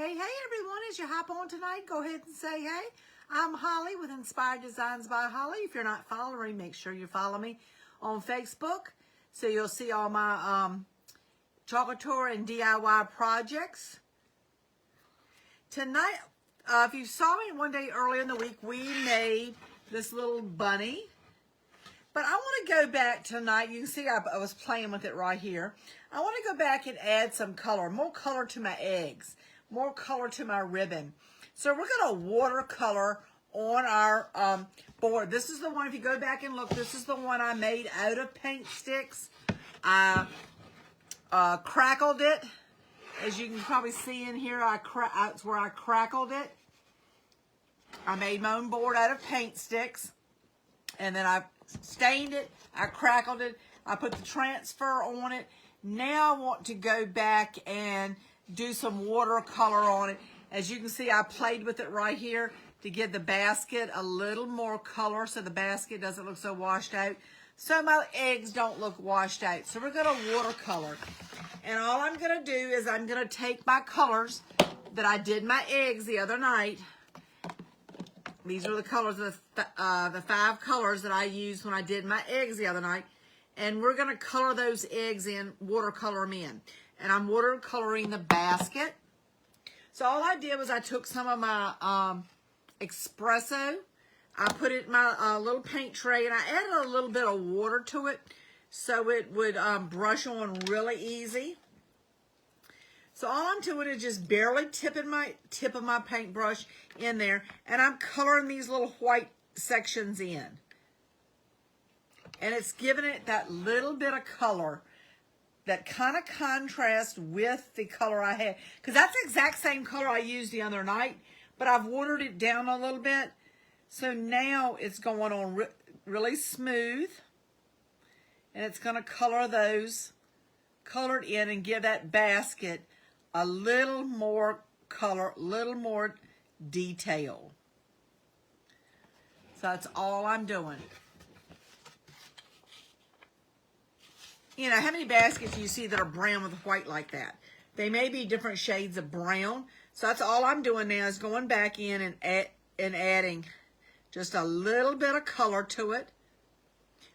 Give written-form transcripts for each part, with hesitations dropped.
Hey, everyone, as you hop on tonight, go ahead and say hey. I'm Holly with Inspired Designs by Holly. If you're not following me, make sure you follow me on Facebook so you'll see all my chocolate tour and DIY projects. Tonight, if you saw me one day earlier in the week, we made this little bunny. But I want to go back tonight. You can see I was playing with it right here. I want to go back and add some color, more color to my eggs, more color to my ribbon. So we're going to watercolor on our board. This is the one, if you go back and look, this is the one I made out of paint sticks. I crackled it. As you can probably see in here, that's where I crackled it. I made my own board out of paint sticks. And then I stained it, I crackled it, I put the transfer on it. Now I want to go back and do some watercolor on it. As you can see, I played with it right here to give the basket a little more color so the basket doesn't look so washed out. So my eggs don't look washed out. So we're gonna watercolor. And all I'm gonna do is I'm gonna take my colors that I did my eggs the other night. These are the colors of the 5 colors that I used when I did my eggs the other night. And we're going to color those eggs in, watercolor them in. And I'm watercoloring the basket. So all I did was I took some of my espresso. I put it in my little paint tray and I added a little bit of water to it so it would brush on really easy. So all I'm doing is just barely tipping my tip of my paintbrush in there, and I'm coloring these little white sections in. And it's giving it that little bit of color that kind of contrasts with the color I had. Because that's the exact same color I used the other night, but I've watered it down a little bit. So now it's going on really smooth. And it's going to color those colored in and give that basket a little more color, little more detail. So that's all I'm doing. You know, how many baskets do you see that are brown with white like that? They may be different shades of brown. So that's all I'm doing now is going back in and adding just a little bit of color to it.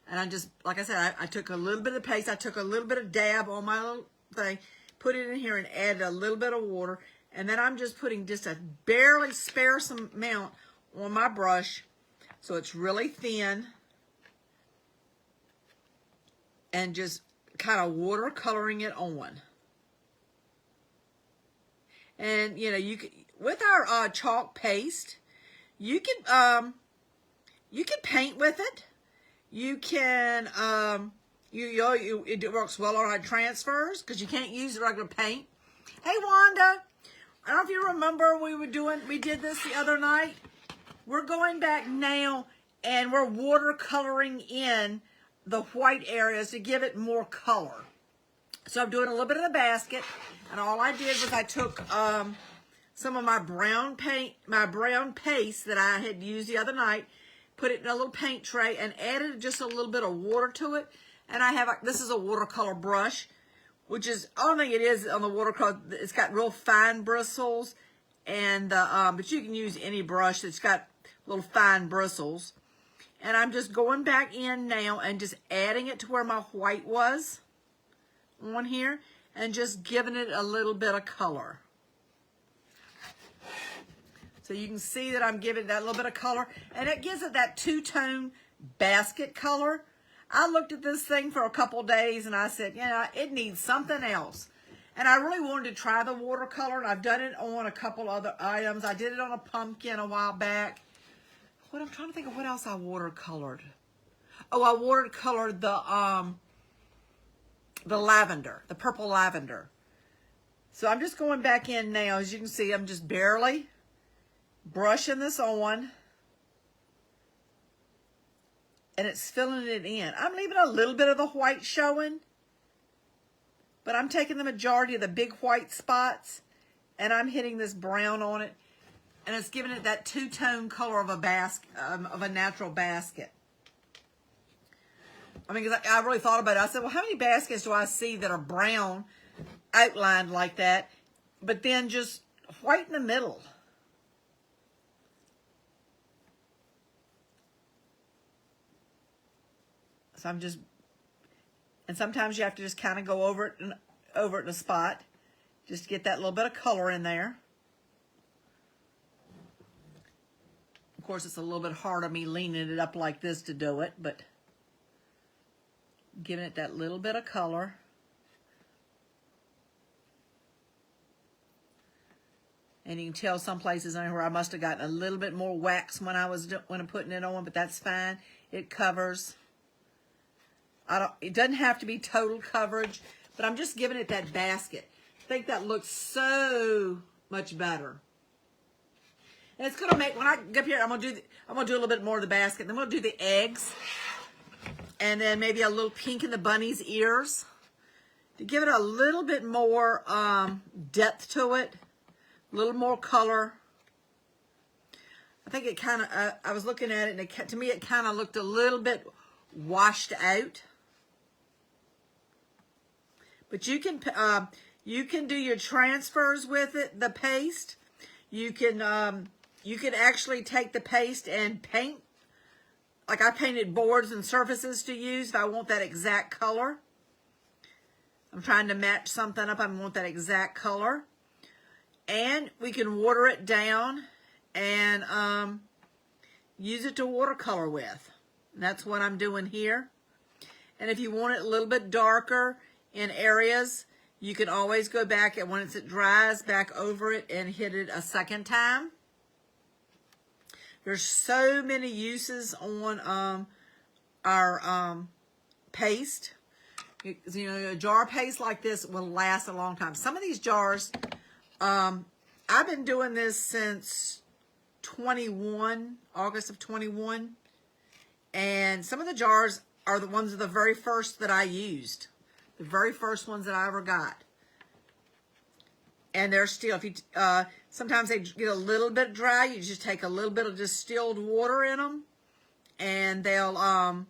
And I just, like I said, I took a little bit of paste. I took a little bit of dab on my little thing, put it in here and added a little bit of water. And then I'm just putting just a barely sparse amount on my brush so it's really thin. And just kind of watercoloring it on. And, you know, you could, with our chalk paste, you can paint with it. You can, it works well on our transfers because you can't use regular paint. Hey, Wanda, I don't know if you remember we did this the other night. We're going back now and we're watercoloring in the white areas to give it more color. So I'm doing a little bit of the basket, and all I did was I took some of my brown paste that I had used the other night, put it in a little paint tray, and added just a little bit of water to it. And I have, this is a watercolor brush, which is, I don't think it is on the watercolor, it's got real fine bristles, and but you can use any brush that's got little fine bristles. And I'm just going back in now and just adding it to where my white was on here and just giving it a little bit of color. So you can see that I'm giving that little bit of color, and it gives it that two-tone basket color. I looked at this thing for a couple days and I said, you know, it needs something else. And I really wanted to try the watercolor, and I've done it on a couple other items. I did it on a pumpkin a while back. What I'm trying to think of what else I watercolored. Oh, I watercolored the lavender, the purple lavender. So I'm just going back in now. As you can see, I'm just barely brushing this on. And it's filling it in. I'm leaving a little bit of the white showing. But I'm taking the majority of the big white spots. And I'm hitting this brown on it. And it's giving it that two-tone color of a basket, of a natural basket. I mean, because I really thought about it. I said, well, how many baskets do I see that are brown, outlined like that, but then just white in the middle. So I'm just, and sometimes you have to just kind of go over it in a spot, just to get that little bit of color in there. Of course, it's a little bit hard on me leaning it up like this to do it, but giving it that little bit of color. And you can tell some places on here where I must have gotten a little bit more wax when I'm putting it on, but that's fine. It covers. It doesn't have to be total coverage, but I'm just giving it that basket. I think that looks so much better. And it's gonna make, when I get up here, I'm gonna do a little bit more of the basket. Then we'll do the eggs, and then maybe a little pink in the bunny's ears to give it a little bit more depth to it, a little more color. I think it kind of, I was looking at it, and to me it kind of looked a little bit washed out. But you can do your transfers with it, the paste. You can actually take the paste and paint. Like I painted boards and surfaces to use if I want that exact color. I'm trying to match something up. I want that exact color. And we can water it down and use it to watercolor with. And that's what I'm doing here. And if you want it a little bit darker in areas, you can always go back and once it dries, back over it and hit it a second time. There's so many uses on our paste. You know, a jar paste like this will last a long time. Some of these jars, I've been doing this since 21, August of 21. And some of the jars are the ones of the very first that I used. The very first ones that I ever got. And they're still, if you, sometimes they get a little bit dry. You just take a little bit of distilled water in them. And they'll,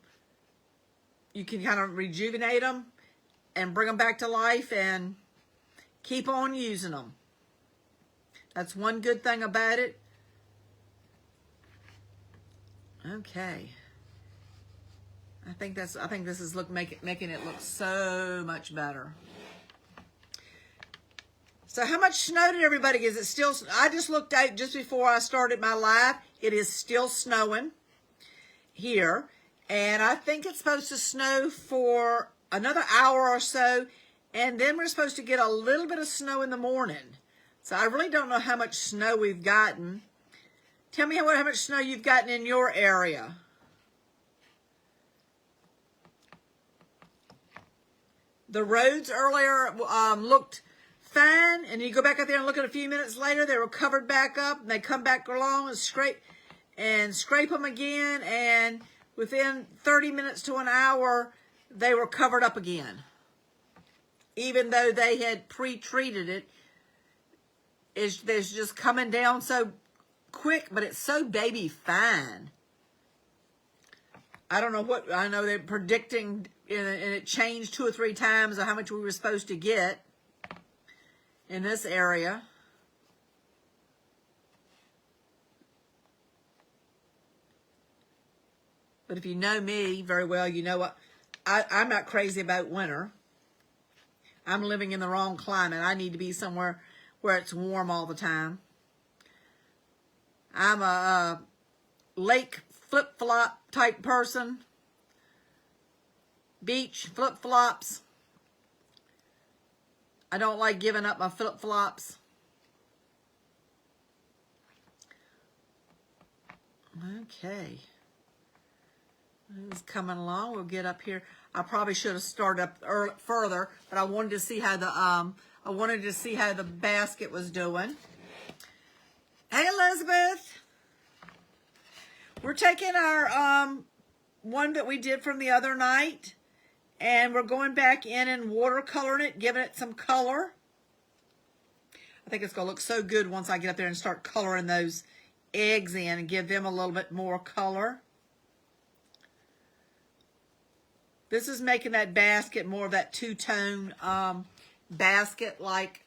you can kind of rejuvenate them and bring them back to life and keep on using them. That's one good thing about it. Okay. I think this is making it look so much better. So how much snow did everybody get? Is it still, I just looked out just before I started my live. It is still snowing here. And I think it's supposed to snow for another hour or so. And then we're supposed to get a little bit of snow in the morning. So I really don't know how much snow we've gotten. Tell me how much snow you've gotten in your area. The roads earlier looked fine, and you go back out there and look at a few minutes later, they were covered back up, and they come back along and scrape them again, and within 30 minutes to an hour, they were covered up again. Even though they had pre-treated it, it's just coming down so quick, but it's so baby fine. I don't know what, I know they're predicting, and it changed 2 or 3 times of how much we were supposed to get in this area. But if you know me very well, you know what, I'm not crazy about winter. I'm living in the wrong climate. I need to be somewhere where it's warm all the time. I'm a lake flip-flop type person. Beach flip-flops. I don't like giving up my flip-flops. Okay. It's coming along. We'll get up here. I probably should have started up further, but I wanted to see how the basket was doing. Hey, Elizabeth. We're taking our one that we did from the other night, and we're going back in and watercoloring it, giving it some color. I think it's going to look so good once I get up there and start coloring those eggs in and give them a little bit more color. This is making that basket more of that two-tone basket, like,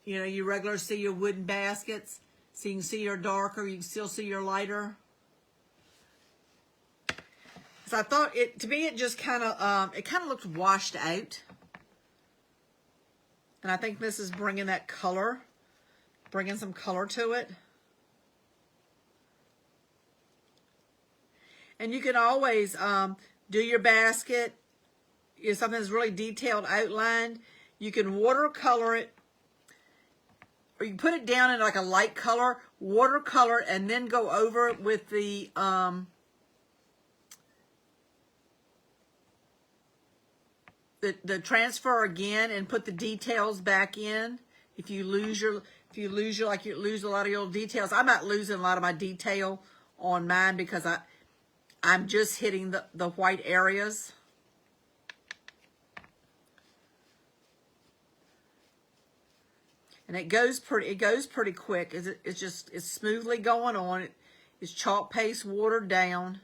you know, you regular see your wooden baskets. So you can see your darker, you can still see your lighter. So I thought to me, it just kind of, it kind of looked washed out. And I think this is bringing that color, bringing some color to it. And you can always do your basket. If something's really detailed outlined, you can watercolor it, or you can put it down in like a light color, watercolor, and then go over it with the transfer again and put the details back in. If you lose a lot of your details. I'm not losing a lot of my detail on mine because I'm just hitting the white areas. And it goes pretty quick. It's smoothly going on. It's chalk paste watered down.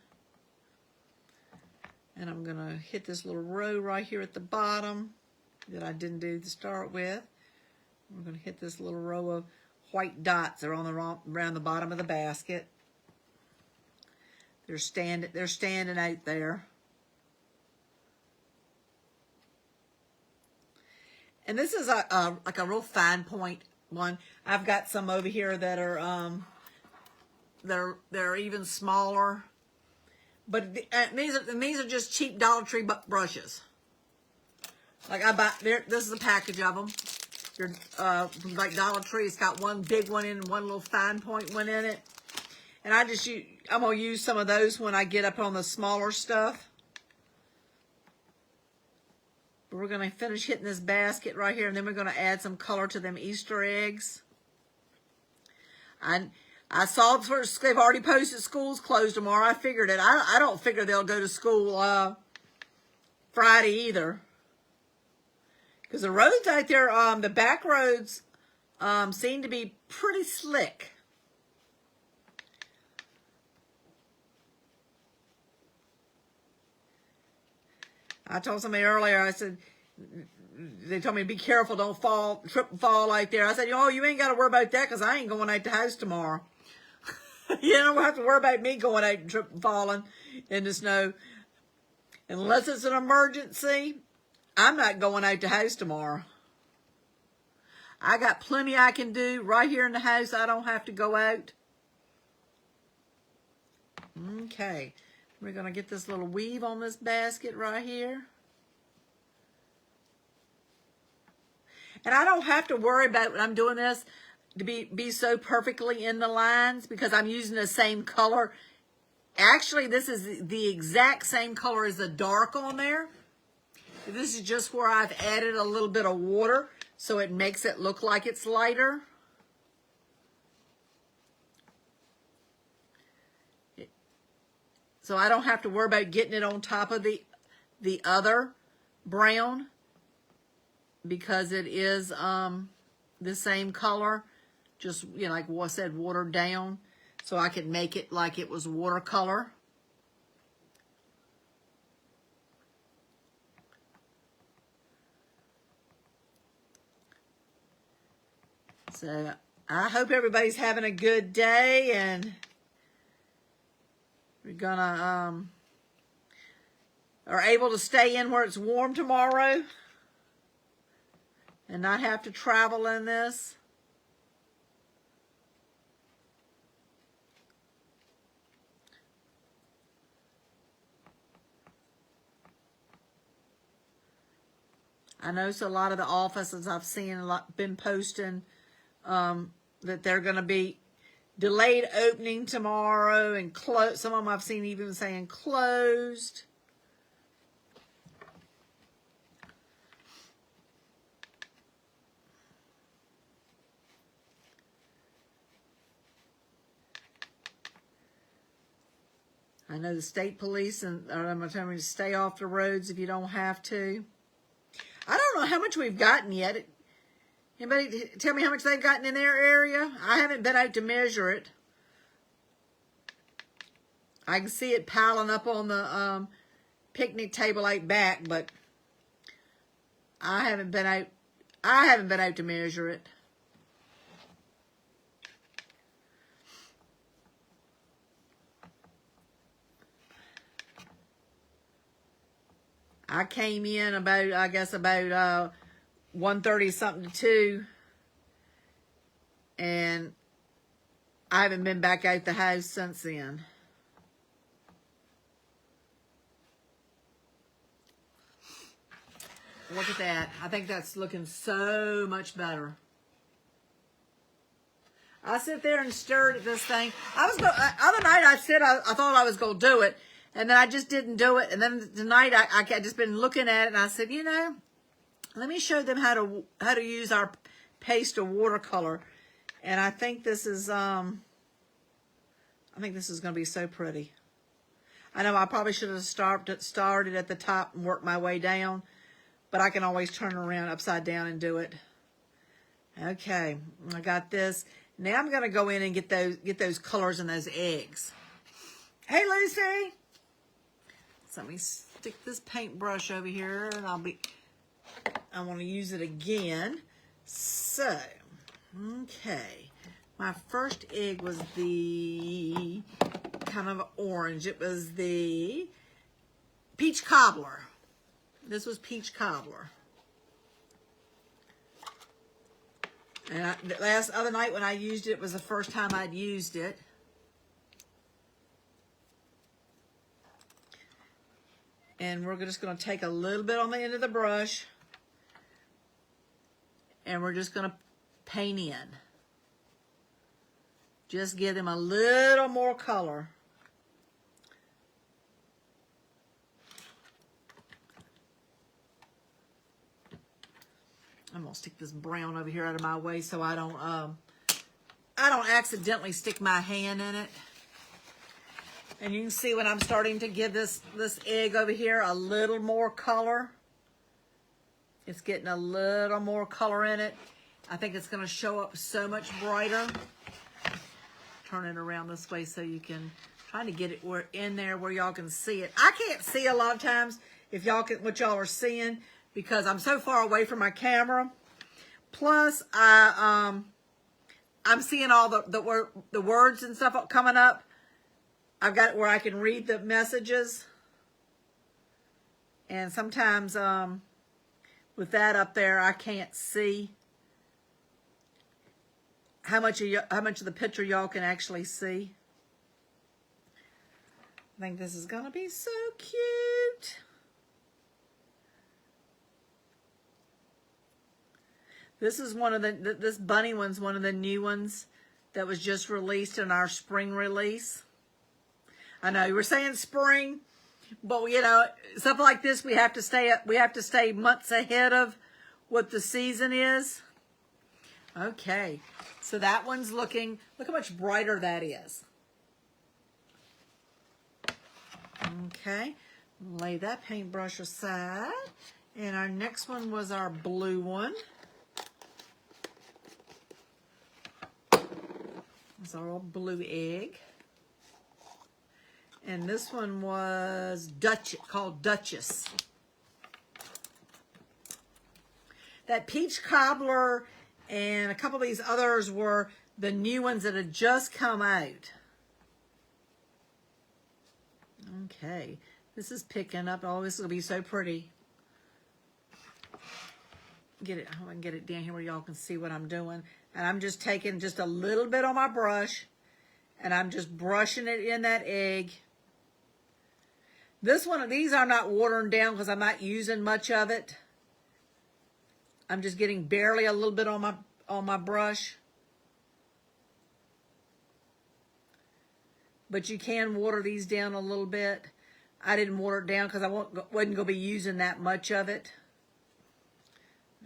And I'm gonna hit this little row right here at the bottom that I didn't do to start with. We're gonna hit this little row of white dots that are on around the bottom of the basket. They're standing out there. And this is like a real fine point one. I've got some over here that are they're even smaller. But these are just cheap Dollar Tree brushes. Like this is a package of them. Like Dollar Tree, it's got one big one in, one little fine point one in it. And I'm gonna use some of those when I get up on the smaller stuff. But we're gonna finish hitting this basket right here, and then we're gonna add some color to them Easter eggs. I saw they've already posted school's closed tomorrow. I figured it. I don't figure they'll go to school Friday either. Because the roads out there, the back roads seem to be pretty slick. I told somebody earlier, I said, they told me to be careful, don't trip and fall out there. I said, oh, you ain't got to worry about that because I ain't going out the house tomorrow. You don't have to worry about me going out and tripping and falling in the snow. Unless it's an emergency, I'm not going out the house tomorrow. I got plenty I can do right here in the house. I don't have to go out. Okay. We're going to get this little weave on this basket right here. And I don't have to worry about when I'm doing this to be so perfectly in the lines because I'm using the same color. Actually, this is the exact same color as the dark on there. This is just where I've added a little bit of water so it makes it look like it's lighter. So I don't have to worry about getting it on top of the other brown because it is the same color, just, you know, like what I said, watered down. So I could make it like it was watercolor. So I hope everybody's having a good day, and we're gonna are able to stay in where it's warm tomorrow and not have to travel in this. I know so a lot of the offices I've seen been posting that they're going to be delayed opening tomorrow and close. Some of them I've seen even saying closed. I know the state police are telling me to stay off the roads if you don't have to. I don't know how much we've gotten yet. Anybody tell me how much they've gotten in their area? I haven't been out to measure it. I can see it piling up on the picnic table out back, but I haven't been out to measure it. I came in about, I guess, about 1:30 something to 2. And I haven't been back out the house since then. Look at that. I think that's looking so much better. I sit there and stared at this thing. Other night I said I thought I was going to do it, and then I just didn't do it. And then tonight I just been looking at it, and I said, you know, let me show them how to use our pastel watercolor. And I think this is going to be so pretty. I know I probably should have started at the top and worked my way down, but I can always turn it around upside down and do it. Okay, I got this. Now I'm gonna go in and get those colors and those eggs. Hey, Lucy. So let me stick this paintbrush over here, and I want to use it again. So, okay, my first egg was the kind of orange. It was the peach cobbler. This was peach cobbler. And the other night when I used it was the first time I'd used it. And we're just going to take a little bit on the end of the brush. And we're just going to paint in. Just give them a little more color. I'm gonna stick this brown over here out of my way so I don't accidentally stick my hand in it. And you can see when I'm starting to give this egg over here a little more color. It's getting a little more color in it. I think it's gonna show up so much brighter. Turn it around this way so you can, trying to get it in there where y'all can see it. I can't see a lot of times if y'all can, what y'all are seeing, because I'm so far away from my camera. Plus, I'm seeing all the words and stuff coming up. I've got it where I can read the messages. And sometimes with that up there, I can't see how much of the picture y'all can actually see. I think this is gonna be so cute. This is one of this bunny one's one of the new ones that was just released in our spring release. I know we're saying spring, but you know, stuff like this we have to stay months ahead of what the season is. Okay, so that one's looking, look how much brighter that is. Okay, lay that paintbrush aside. And our next one was our blue one. It's our old blue egg. And this one was called Duchess. That peach cobbler and a couple of these others were the new ones that had just come out. Okay, this is picking up. Oh, this will be so pretty. Get it, I can get it down here where y'all can see what I'm doing. And I'm just taking just a little bit on my brush, and I'm just brushing it in that egg. This one, these are not watering down because I'm not using much of it. I'm just getting barely a little bit on my brush. But you can water these down a little bit. I didn't water it down because I wasn't going to be using that much of it.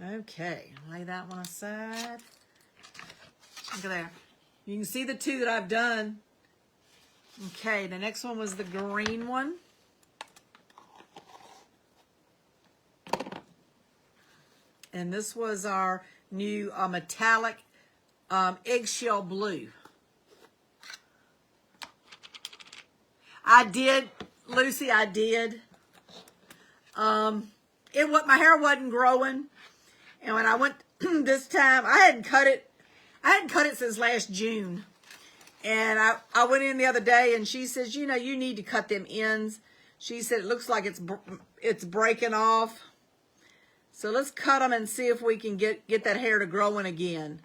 Okay, lay that one aside. Look at there. You can see the two that I've done. Okay, the next one was the green one. And this was our new metallic eggshell blue. I did, Lucy, I did. My hair wasn't growing. And when I went this time, I hadn't cut it since last June. And I went in the other day and she says, you know, you need to cut them ends. She said it looks like it's breaking off. So let's cut them and see if we can get that hair to growing again.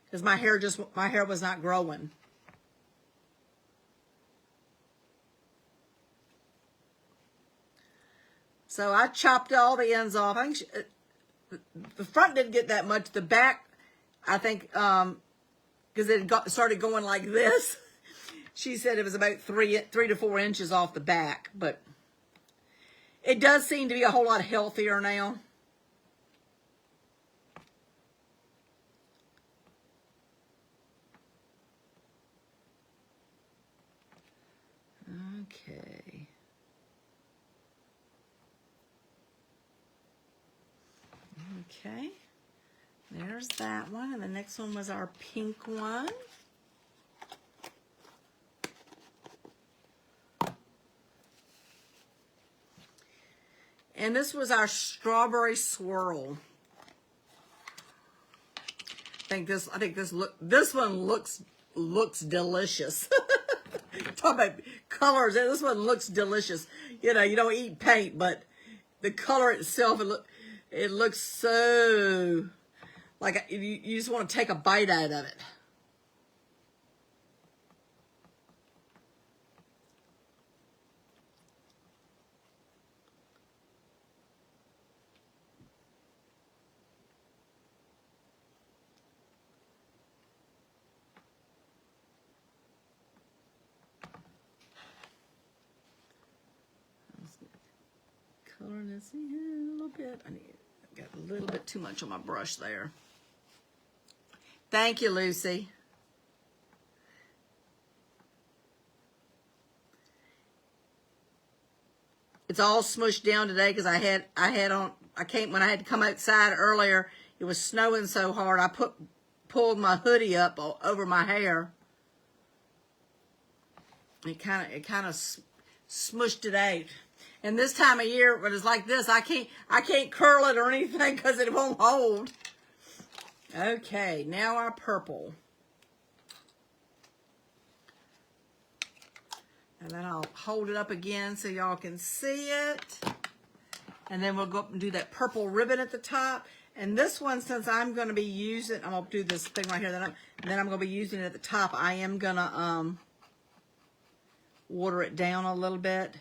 Because my hair was not growing. So I chopped all the ends off. I think the front didn't get that much. The back, I think, because it started going like this. She said it was about 3 to 4 inches off the back, but it does seem to be a whole lot healthier now. Okay. Okay. There's that one. And the next one was our pink one. And this was our strawberry swirl. I think this one looks delicious. Talk about colors. This one looks delicious. You know, you don't eat paint, but the color itself, it looks so like you just want to take a bite out of it. Color this in a little bit. I've got a little bit too much on my brush there. Thank you, Lucy. It's all smushed down today because when I had to come outside earlier, it was snowing so hard. I pulled my hoodie up over my hair. It kind of smushed it out. And this time of year, when it's like this, I can't curl it or anything because it won't hold. Okay, now our purple. And then I'll hold it up again so y'all can see it. And then we'll go up and do that purple ribbon at the top. And this one, since I'm going to be using, I'm going to do this thing right here. Then I'm going to be using it at the top. I am going to water it down a little bit.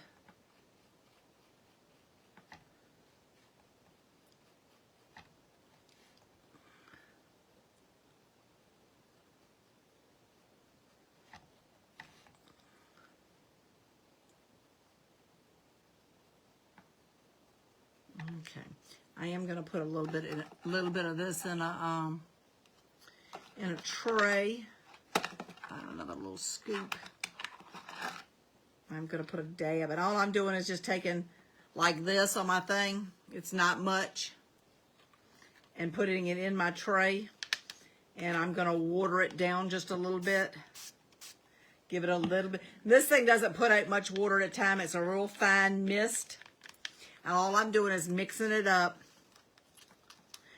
Okay, I am going to put a little bit of this in a tray. Another little scoop. I'm going to put a dab, and all I'm doing is just taking like this on my thing. It's not much, and putting it in my tray. And I'm going to water it down just a little bit. Give it a little bit. This thing doesn't put out much water at a time. It's a real fine mist. And all I'm doing is mixing it up.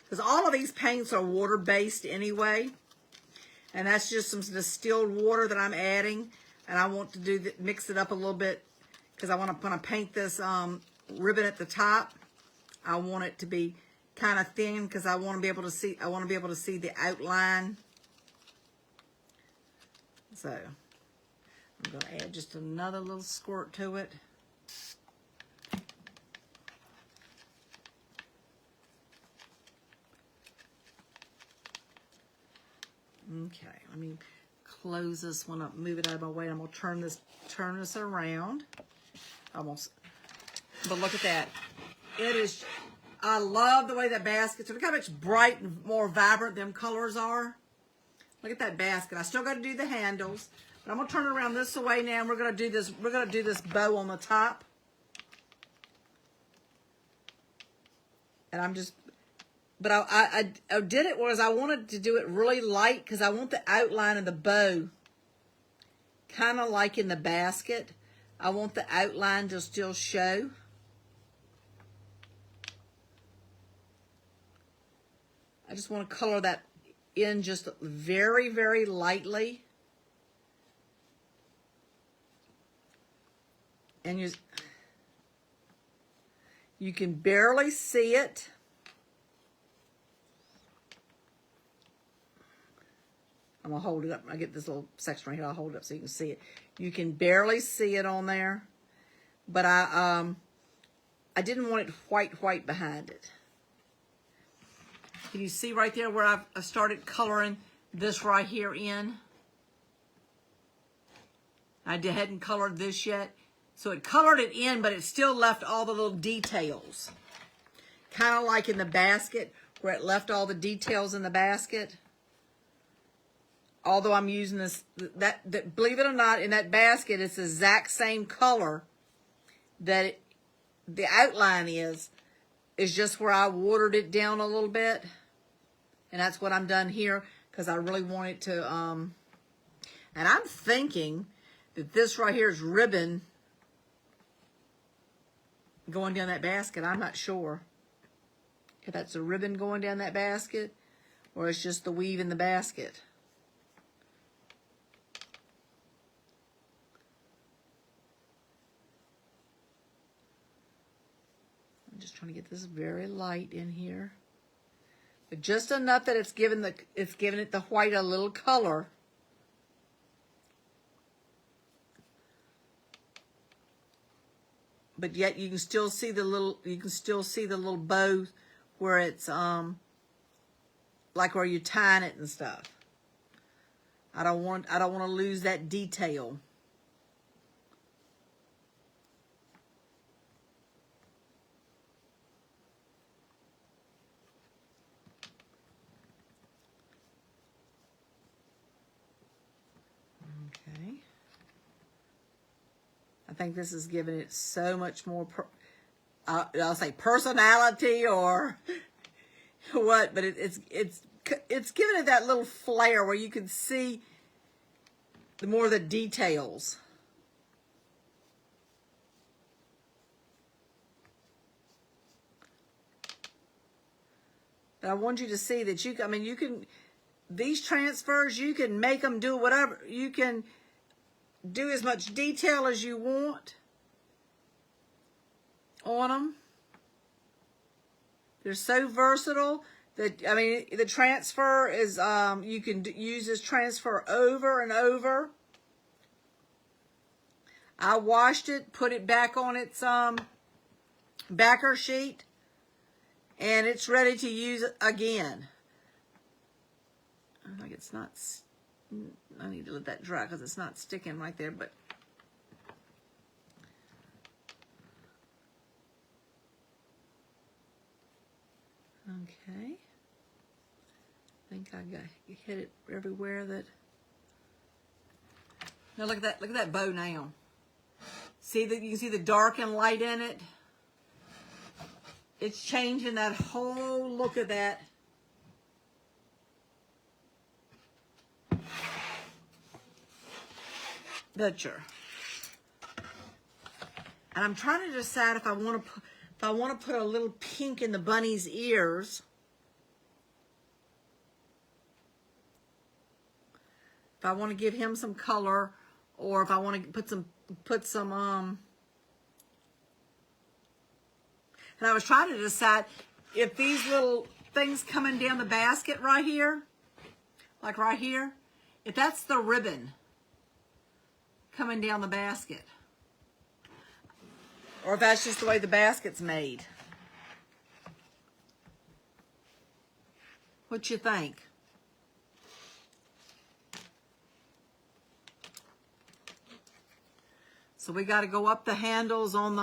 Because all of these paints are water-based anyway. And that's just some distilled water that I'm adding. And I want to mix it up a little bit. Because I want to paint this ribbon at the top. I want it to be kind of thin because I want to be able to see. I want to be able to see the outline. So I'm going to add just another little squirt to it. Okay, let me close this one up, move it out of my way. I'm gonna turn this around. Almost, but look at that. It is. I love the way that baskets. Look how much bright and more vibrant them colors are. Look at that basket. I still got to do the handles, but I'm gonna turn it around this way now. And we're gonna do this. We're gonna do this bow on the top, and I'm just. But I did it whereas I wanted to do it really light because I want the outline of the bow kind of like in the basket. I want the outline to still show. I just want to color that in just very, very lightly. And You can barely see it. I'm going to hold it up. I get this little section right here. I'll hold it up so you can see it. You can barely see it on there. But I didn't want it white behind it. Can you see right there where I've started coloring this right here in? I hadn't colored this yet. So it colored it in, but it still left all the little details. Kind of like in the basket, where it left all the details in the basket. Although I'm using this, that believe it or not, in that basket, it's the exact same color that the outline is just where I watered it down a little bit. And that's what I'm done here, because I really want it to, and I'm thinking that this right here is ribbon going down that basket. I'm not sure if that's a ribbon going down that basket or it's just the weave in the basket. I'm just trying to get this very light in here, but just enough that it's given it the white a little color. But yet you can still see the little bow where it's like where you're tying it and stuff. I don't want to lose that detail. Okay. I think this is giving it so much more, I'll say personality or what, but it's giving it that little flair where you can see the more of the details. But I want you to see that you can, these transfers, you can make them do whatever. You can do as much detail as you want on them. They're so versatile that, the transfer is, you can use this transfer over and over. I washed it, put it back on its backer sheet, and it's ready to use it again. I think it's not, I need to let that dry because it's not sticking right there, but okay. I think I hit it everywhere that. Now look at that bow now. See that you can see the dark and light in it. It's changing that whole look of that. Butcher. And I'm trying to decide if I want to put a little pink in the bunny's ears. If I want to give him some color, or if I want to put some and I was trying to decide if these little things coming down the basket right here, like right here, if that's the ribbon coming down the basket, or if that's just the way the basket's made. What you think? So we got to go up the handles on the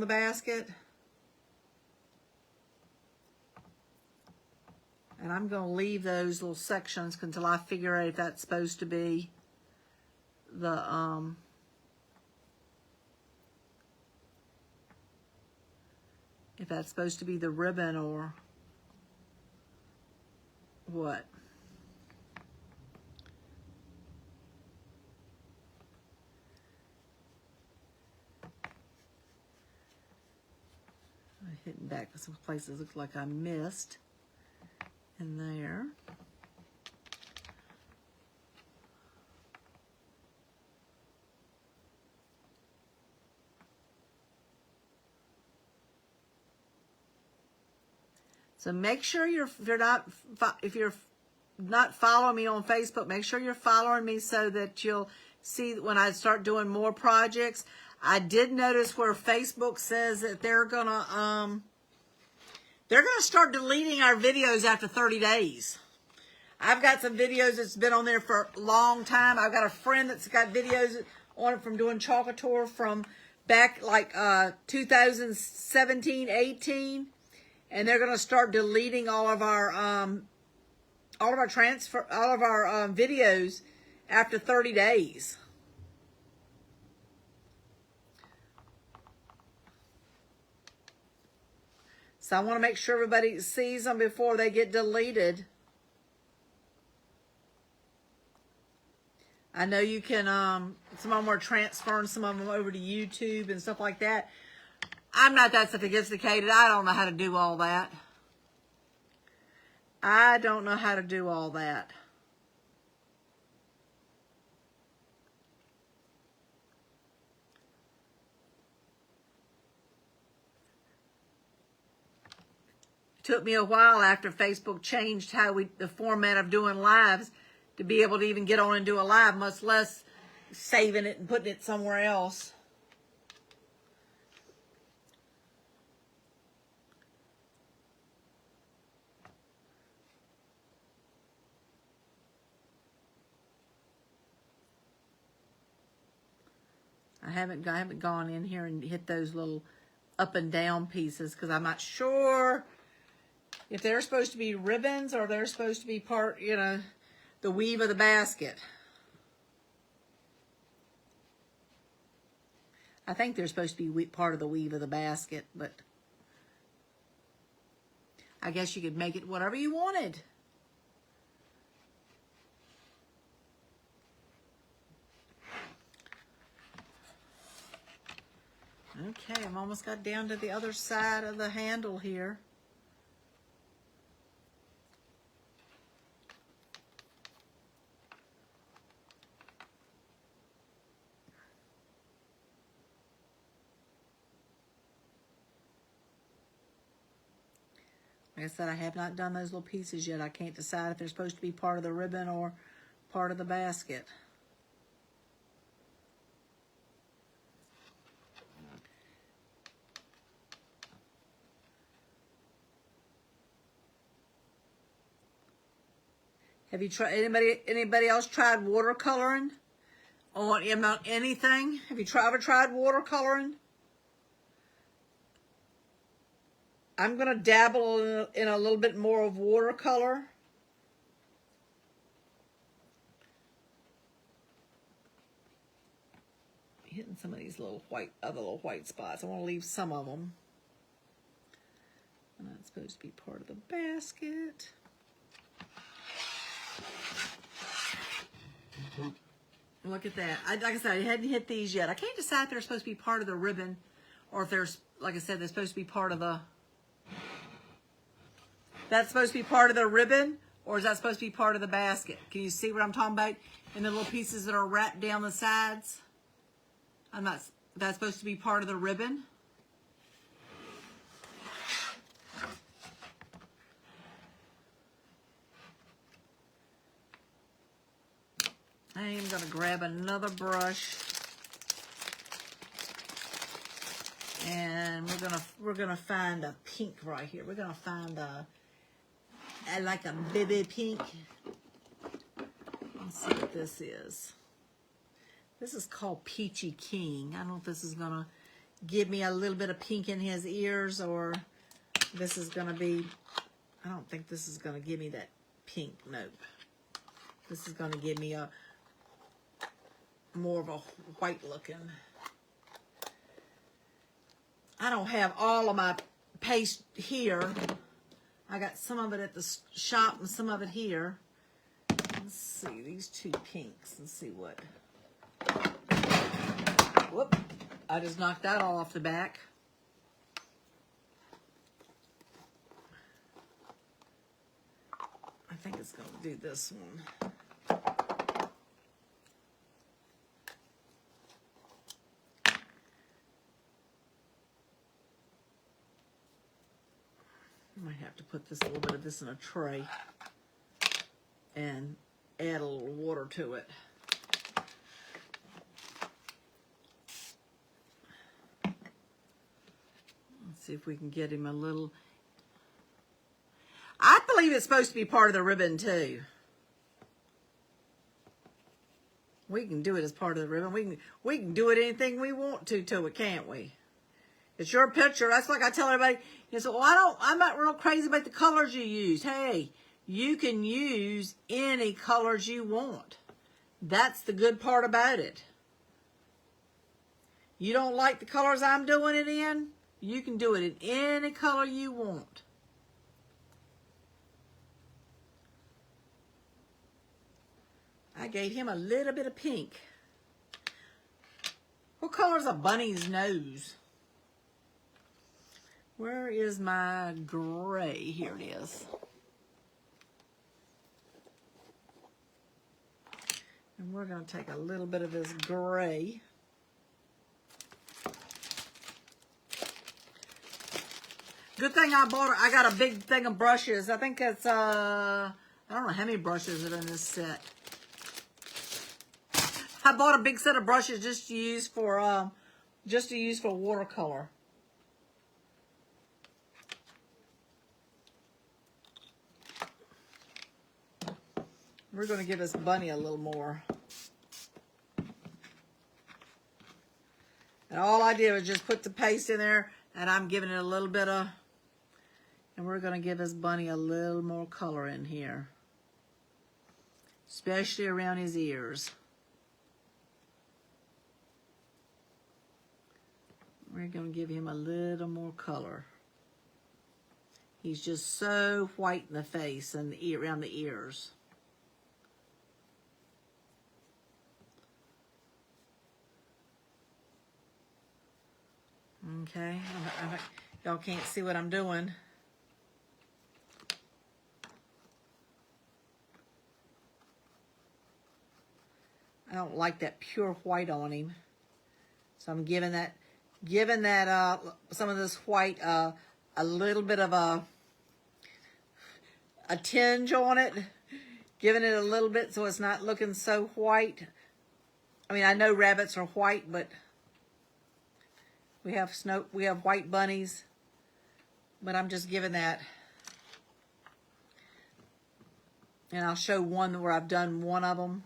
basket. And I'm going to leave those little sections until I figure out if that's supposed to be the if that's supposed to be the ribbon or what. I'm hitting back to some places look like I missed in there. So make sure if you're not following me on Facebook, make sure you're following me so that you'll see when I start doing more projects. I did notice where Facebook says that they're gonna start deleting our videos after 30 days. I've got some videos that's been on there for a long time. I've got a friend that's got videos on it from doing Chocolate Tour from back like 2017, 18, and they're gonna start deleting all of our videos after 30 days. So I want to make sure everybody sees them before they get deleted. I know you can, some of them are transferring some of them over to YouTube and stuff like that. I'm not that sophisticated. I don't know how to do all that. I don't know how to do all that. It took me a while after Facebook changed the format of doing lives to be able to even get on and do a live, much less saving it and putting it somewhere else. I haven't gone in here and hit those little up and down pieces because I'm not sure if they're supposed to be ribbons or they're supposed to be part, the weave of the basket. I think they're supposed to be part of the weave of the basket, but I guess you could make it whatever you wanted. Okay, I'm almost got down to the other side of the handle here. Like I said, I have not done those little pieces yet. I can't decide if they're supposed to be part of the ribbon or part of the basket. Have you tried, anybody else tried watercoloring on anything? Have you ever tried watercoloring? I'm going to dabble in a little bit more of watercolor. Hitting some of these other little white spots. I want to leave some of them. And that's supposed to be part of the basket. Look at that. Like I said, I hadn't hit these yet. I can't decide if they're supposed to be part of the ribbon or if there's, like I said, they're supposed to be part of the... That's supposed to be part of the ribbon, or is that supposed to be part of the basket? Can you see what I'm talking about? And the little pieces that are wrapped down the sides? That's supposed to be part of the ribbon. I am going to grab another brush. And we're gonna find a pink right here. We're gonna find like a baby pink. Let's see what this is. This is called Peachy King. I don't know if this is gonna give me a little bit of pink in his ears, or this is gonna be, I don't think this is gonna give me that pink. Nope. This is gonna give me a more of a white looking. I don't have all of my paste here. I got some of it at the shop and some of it here. Let's see, these two pinks. Let's see what. Whoop. I just knocked that all off the back. I think it's going to do this one. Might have to put this a little bit of this in a tray and add a little water to it. Let's see if we can get him a little. I believe it's supposed to be part of the ribbon too. We can do it as part of the ribbon. We can do it anything we want to it, can't we? It's your picture. That's like I tell everybody. You say, well, I'm not real crazy about the colors you use. Hey, you can use any colors you want. That's the good part about it. You don't like the colors I'm doing it in? You can do it in any color you want. I gave him a little bit of pink. What color is a bunny's nose? Where is my gray? Here it is. And we're going to take a little bit of this gray. Good thing I got a big thing of brushes. I think it's, I don't know how many brushes are in this set. I bought a big set of brushes just to use for watercolor. We're going to give this bunny a little more. And all I did was just put the paste in there, and I'm giving it a little bit of, and we're going to give this bunny a little more color in here, especially around his ears. We're going to give him a little more color. He's just so white in the face and around the ears. Okay, y'all can't see what I'm doing. I don't like that pure white on him, so I'm giving that some of this white a little bit of a tinge on it, giving it a little bit so it's not looking so white. I mean, I know rabbits are white, but we have white bunnies, but I'm just giving that. And I'll show one where I've done one of them.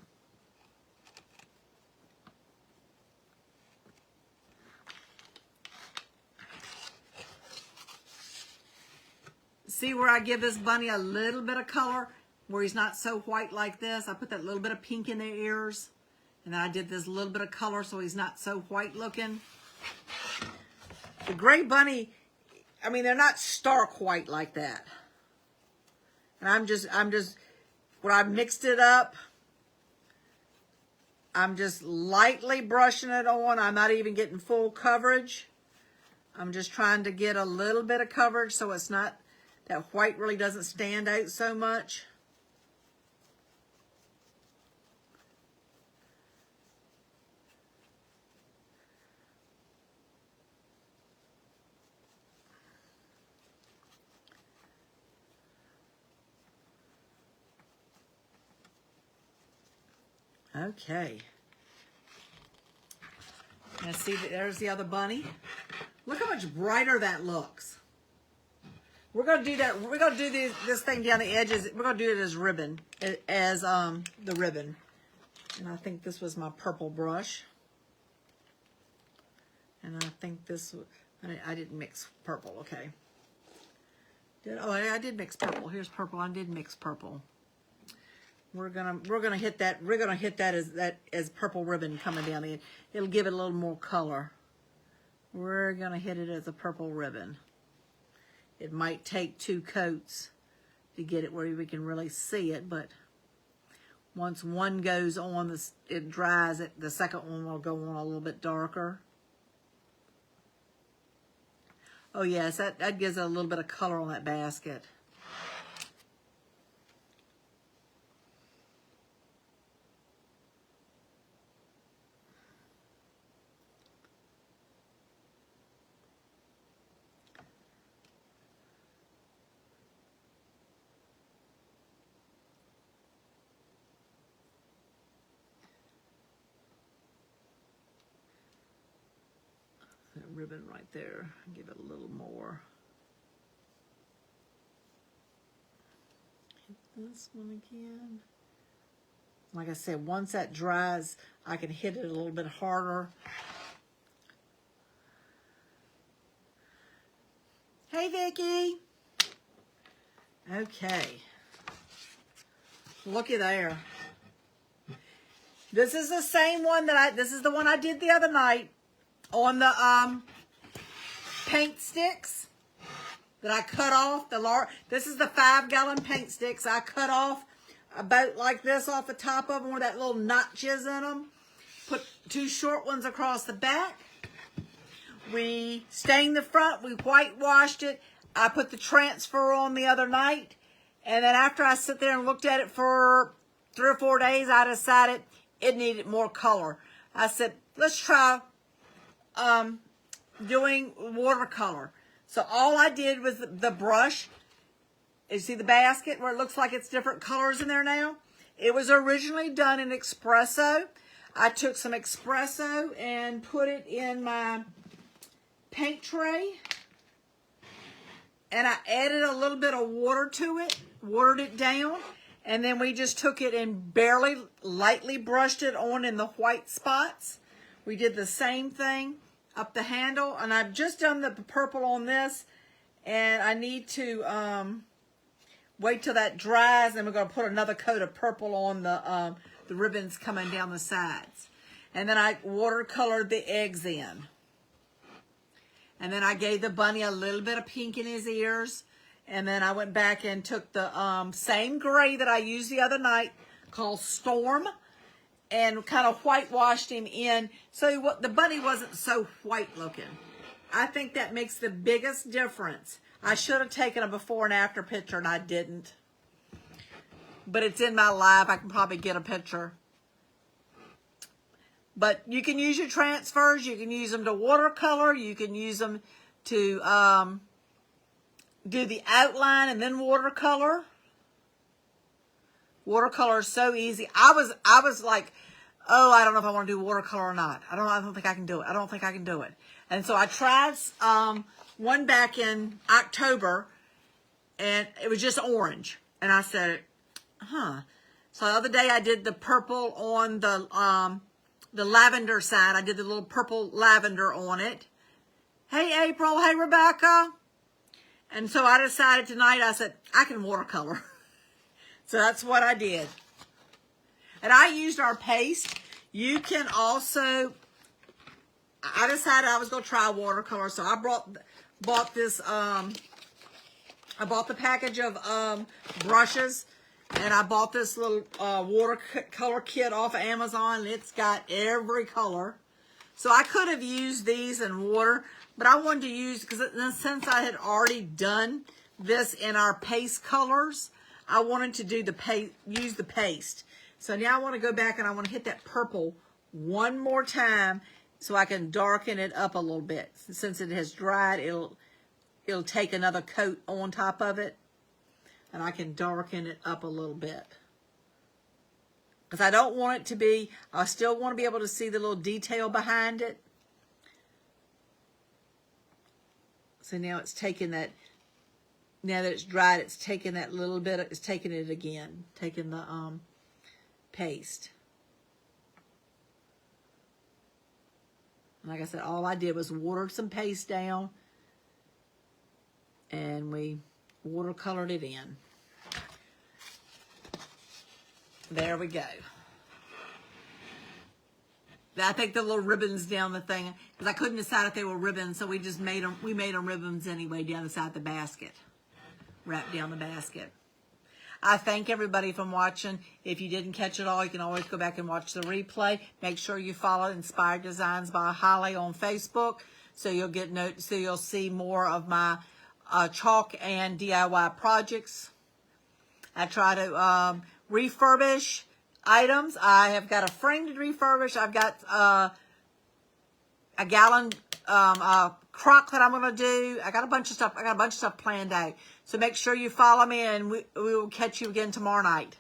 See where I give this bunny a little bit of color, where he's not so white like this. I put that little bit of pink in their ears, and then I did this little bit of color so he's not so white looking. The gray bunny, I mean, they're not stark white like that. And I'm just, when I mixed it up, I'm just lightly brushing it on. I'm not even getting full coverage. I'm just trying to get a little bit of coverage so it's not, that white really doesn't stand out so much. Okay. Now see, there's the other bunny. Look how much brighter that looks. We're gonna do that. We're gonna do this thing down the edges. We're gonna do it as ribbon, as the ribbon. And I think this was my purple brush. And I think this. I didn't mix purple. Okay. I did mix purple. Here's purple. I did mix purple. We're gonna hit that. We're gonna hit that as purple ribbon coming down the end. It'll give it a little more color. We're gonna hit it as a purple ribbon. It might take 2 coats to get it where we can really see it, but once one goes on, it dries. The second one will go on a little bit darker. Oh yes, that gives it a little bit of color on that basket. That ribbon right there, give it a little more. Hit this one again. Like I said, once that dries, I can hit it a little bit harder. Hey, Vicki. Okay. Looky there. This is the same one that this is the one I did the other night on the paint sticks that I cut off. This is the 5-gallon paint sticks I cut off about like this off the top of them where that little notches in them. Put 2 short ones across the back. We stained the front. We whitewashed it. I put the transfer on the other night. And then after I sit there and looked at it for 3 or 4 days, I decided it needed more color. I said, let's try doing watercolor. So all I did was the brush. You see the basket where it looks like it's different colors in there now? It was originally done in espresso. I took some espresso and put it in my paint tray. And I added a little bit of water to it, watered it down. And then we just took it and barely, lightly brushed it on in the white spots. We did the same thing up the handle. And I've just done the purple on this. And I need to wait till that dries. And we're going to put another coat of purple on the ribbons coming down the sides. And then I watercolored the eggs in. And then I gave the bunny a little bit of pink in his ears. And then I went back and took the same gray that I used the other night called Storm and kind of whitewashed him in. So the bunny wasn't so white looking. I think that makes the biggest difference. I should have taken a before and after picture and I didn't. But it's in my live. I can probably get a picture. But you can use your transfers. You can use them to watercolor. You can use them to do the outline and then watercolor. Watercolor is so easy. I was like, oh, I don't know if I want to do watercolor or not. I don't think I can do it. I don't think I can do it. And so I tried one back in October, and it was just orange. And I said, huh. So the other day I did the purple on the lavender side. I did the little purple lavender on it. Hey, April. Hey, Rebecca. And so I decided tonight, I said, I can watercolor. So that's what I did. And I used our paste. You can also, I decided I was going to try watercolor. So I bought this, I bought the package of brushes. And I bought this little watercolor kit off of Amazon. And it's got every color. So I could have used these in water. But I wanted to use, because since I had already done this in our paste colors, I wanted to do use the paste. So now I want to go back and I want to hit that purple one more time so I can darken it up a little bit. Since it has dried, it'll take another coat on top of it. And I can darken it up a little bit. Because I don't want it to be, I still want to be able to see the little detail behind it. So now it's taking that, now that it's dried, it's taking that little bit, it's taking it again, taking the paste. And like I said, all I did was water some paste down and we watercolored it in. There we go. I think the little ribbons down the thing, because I couldn't decide if they were ribbons, so we just made them ribbons anyway down the side of the basket. Wrapped down the basket. I thank everybody for watching. If you didn't catch it all, you can always go back and watch the replay. Make sure you follow Inspired Designs by Holly on Facebook, so you'll get so you'll see more of my chalk and DIY projects. I try to refurbish items. I have got a frame to refurbish. I've got a gallon crock that I'm going to do. I got a bunch of stuff. I got a bunch of stuff planned out. So make sure you follow me, and we will catch you again tomorrow night.